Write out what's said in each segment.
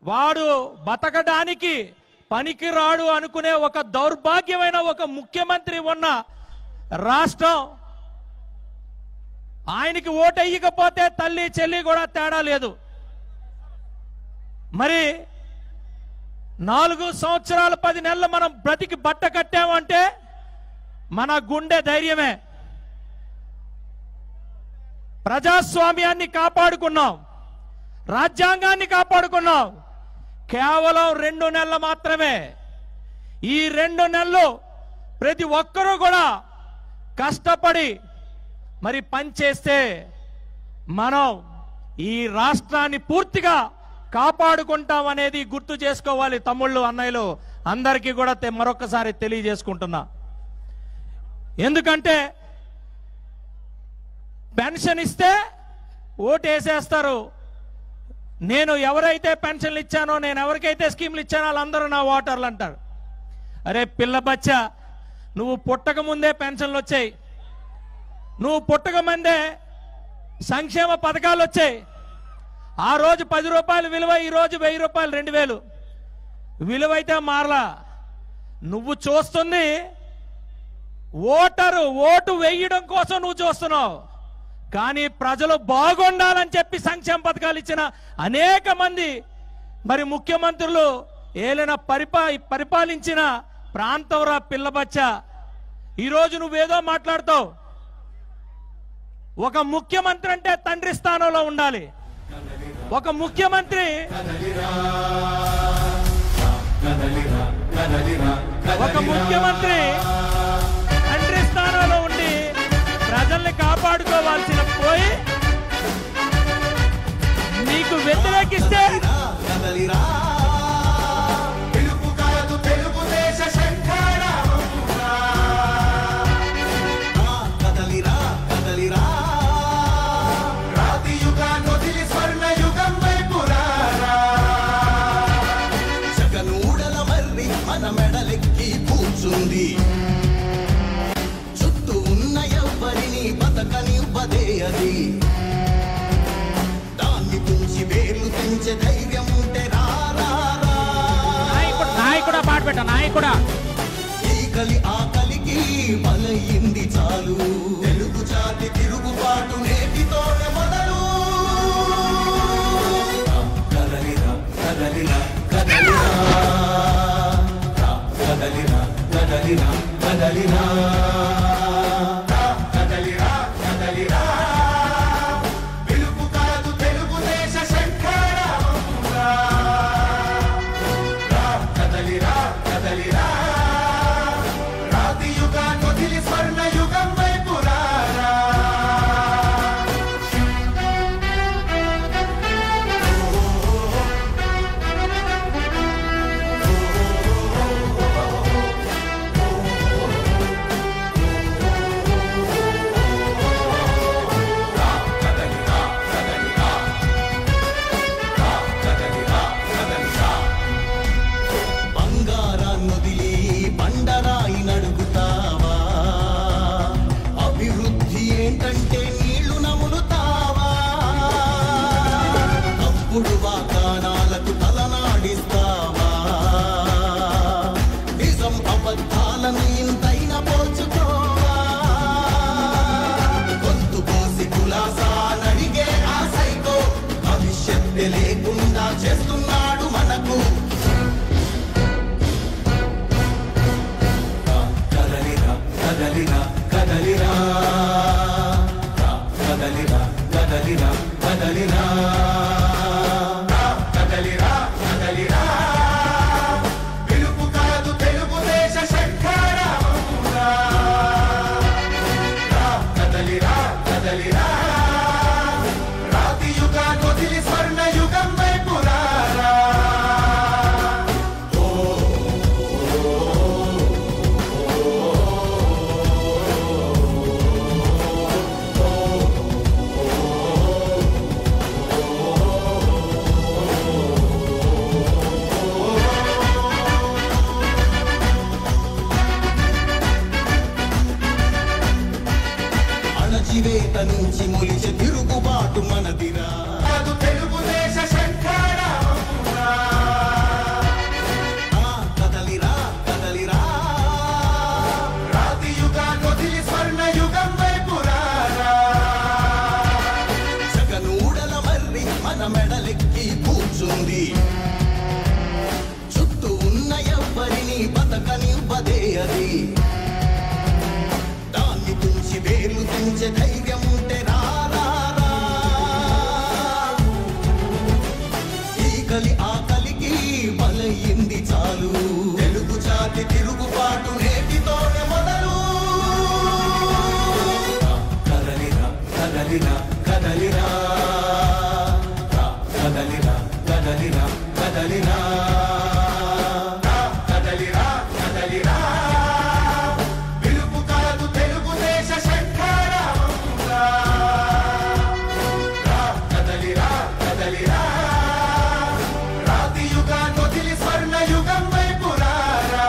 వాడు బతకడానికి పనికిరాడు అనుకునే ఒక దౌర్భాగ్యమైన ఒక ముఖ్యమంత్రి ఉన్న రాష్ట్రం. ఆయనకి ఓటెయ్యకపోతే తల్లి చెల్లి కూడా తేడా లేదు. మరి 4 సంవత్సరాలు 10 నెలలు మనం బ్రతికి బట్ట కట్టామంటే మన గుండె ధైర్యమే. ప్రజాస్వామ్యాన్ని కాపాడుకున్నాం, రాజ్యాంగాన్ని కాపాడుకున్నాం. కేవలం 2 నెలలు మాత్రమే. ఈ 2 నెలలు ప్రతి ఒక్కరూ కూడా కష్టపడి మరి పనిచేస్తే మనం ఈ రాష్ట్రాన్ని పూర్తిగా కాపాడుకుంటాం అనేది గుర్తు చేసుకోవాలి. తమ్ముళ్ళు, అన్నయ్యలు అందరికీ కూడా మరొకసారి తెలియజేసుకుంటున్నా. ఎందుకంటే పెన్షన్ ఇస్తే ఓటేసేస్తారు. నేను ఎవరైతే పెన్షన్లు ఇచ్చానో, నేను ఎవరికైతే స్కీమ్లు ఇచ్చానో వాళ్ళందరూ నా ఓటర్లు అంటారు. అరే పిల్ల బచ్చా, నువ్వు పుట్టక ముందే పెన్షన్లు వచ్చాయి, నువ్వు పుట్టక ముందే సంక్షేమ పథకాలు వచ్చాయి. ఆ రోజు 10 రూపాయలు విలువ, ఈ రోజు 1000 రూపాయలు, 2000 విలువ అయితే మారలా. నువ్వు చూస్తుంది ఓటు వేయడం కోసం నువ్వు చూస్తున్నావు. కానీ ప్రజలు బాగుండాలని చెప్పి సంక్షేమ పథకాలు ఇచ్చిన అనేక మంది మరి ముఖ్యమంత్రులు ఏలైనా పరిపాలించిన ప్రాంతంరా పిల్లబచ్చ. ఈరోజు నువ్వేదో మాట్లాడతావు. ఒక ముఖ్యమంత్రి అంటే తండ్రి స్థానంలో ఉండాలి. ఒక ముఖ్యమంత్రి తండ్రి స్థానంలో ఉండి ప్రజల్ని కాపాడుకోవాల్సిన పోయి నీకు వ్యతిరేకిస్తే చుట్టూ ఉన్న ఎవ్వరిని బతకనివ్వదే అది. దాన్ని తుంచి వేర్లు తెంచే ధైర్యం ఉంటే నాయకుడా పాట పెట్ట నాయకుడా. ఈ కలి ఆకలికి బలయింది చాలు. తెలుగు జాతి తిరుగుబాటు నేటితోనే మొదలు. కదలిరా కదలిరా కదలిరా కదలిరా కదలిరా కదలిరా కదలిరా కదలిరా. పిలుపు కాదు తెలుగుదేశ శంఖారావమురా. కదలిరా కదలిరా. రాతి యుగాన్ని వదిలి స్వర్ణ యుగం వైపు రారా. అది దాన్ని తుంచి వేలు తుంచే ధైర్యం ఉంటే ఈకలి ఆకలికి బలయింది చాలు తెలుగు జాతి తిరుగుబాటు నేటితోనే మొదలు కదలిరా కదలిరా కదలిరా కదలిరా కదలిరా కదలిరా కదలిరా కదలిరా పిలుపు కాదు తెలుగుదేశ శంఖారావంగా కదలిరా కదలిరా రాతి యుగాన్ని వదిలి స్వర్ణ యుగం వైపు రారా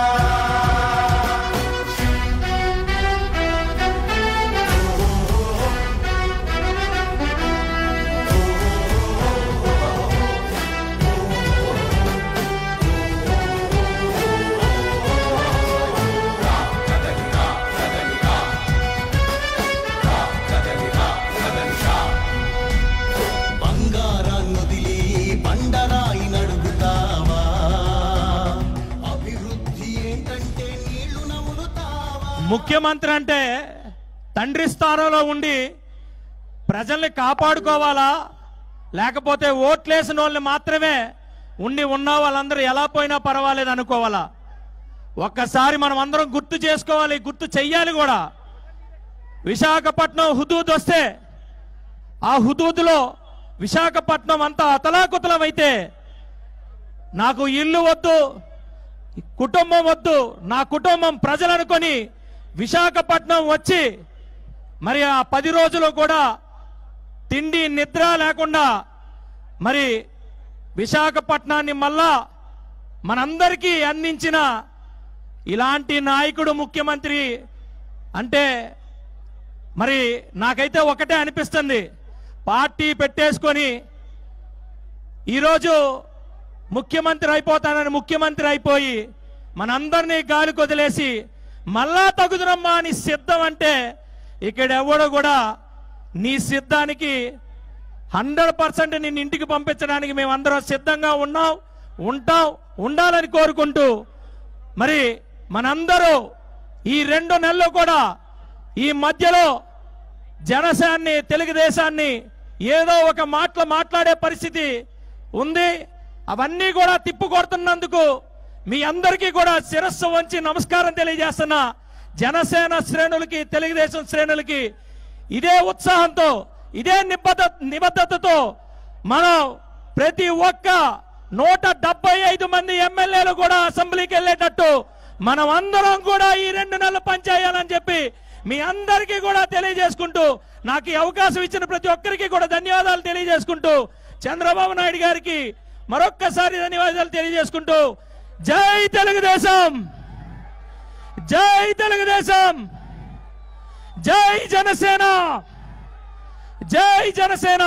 బంగారాన్నొదిలి బండరాయి నడుగుతావా అభివృద్ధి ఏంటంటే నీళ్లు నములుతావా ముఖ్యమంత్రి అంటే తండ్రి స్థానంలో ఉండి ప్రజల్ని కాపాడుకోవాలా, లేకపోతే ఓట్లేసిన వాళ్ళని మాత్రమే ఉన్న వాళ్ళందరూ ఎలా పోయినా పర్వాలేదు అనుకోవాలా? ఒక్కసారి మనం అందరం గుర్తు చేసుకోవాలి, గుర్తు చెయ్యాలి కూడా. విశాఖపట్నం హుదూద్ వస్తే ఆ హుదూద్లో విశాఖపట్నం అంతా అతలాకుతలమైతే నాకు ఇల్లు వద్దు, కుటుంబం వద్దు, నా కుటుంబం ప్రజలు అనుకొని విశాఖపట్నం వచ్చి మరి ఆ 10 రోజులు కూడా తిండి నిద్ర లేకుండా మరి విశాఖపట్నాన్ని మళ్ళా మనందరికీ అందించిన ఇలాంటి నాయకుడు ముఖ్యమంత్రి అంటే మరి నాకైతే ఒకటే అనిపిస్తుంది, పార్టీ పెట్టేసుకొని ఈరోజు ముఖ్యమంత్రి అయిపోతానని ముఖ్యమంత్రి అయిపోయి మనందరినీ గాలి కొదిలేసి మళ్ళా తగుదురమ్మా అని సిద్ధం అంటే ఇక్కడ ఎవడో కూడా నీ సిద్ధానికి 100% నిన్ను ఇంటికి పంపించడానికి మేమందరం సిద్ధంగా ఉండాలని కోరుకుంటూ మరి మనందరూ ఈ 2 నెలలు కూడా ఈ మధ్యలో జనసేనని తెలుగుదేశాన్ని ఏదో ఒక మాట్లాడే పరిస్థితి ఉంది. అవన్నీ కూడా తిప్పుకొడుతున్నందుకు మీ అందరికీ కూడా శిరస్సు వంచి నమస్కారం తెలియజేస్తున్నా. జనసేన శ్రేణులకి తెలుగుదేశం శ్రేణులకి ఇదే ఉత్సాహంతో ఇదే నిబద్ధతతో మనం ప్రతి ఒక్క 175 మంది ఎమ్మెల్యేలు కూడా అసెంబ్లీకి వెళ్ళేటట్టు మనం అందరం కూడా ఈ 2 నెలలు పనిచేయాలని చెప్పి మీ అందరికీ కూడా తెలియజేసుకుంటూ నాకు ఈ అవకాశం ఇచ్చిన ప్రతి ఒక్కరికి కూడా ధన్యవాదాలు తెలియజేసుకుంటూ చంద్రబాబు నాయుడు గారికి మరొక్కసారి ధన్యవాదాలు తెలియజేసుకుంటూ జై తెలుగుదేశం, జై తెలుగుదేశం, జై జనసేన, జై జనసేన.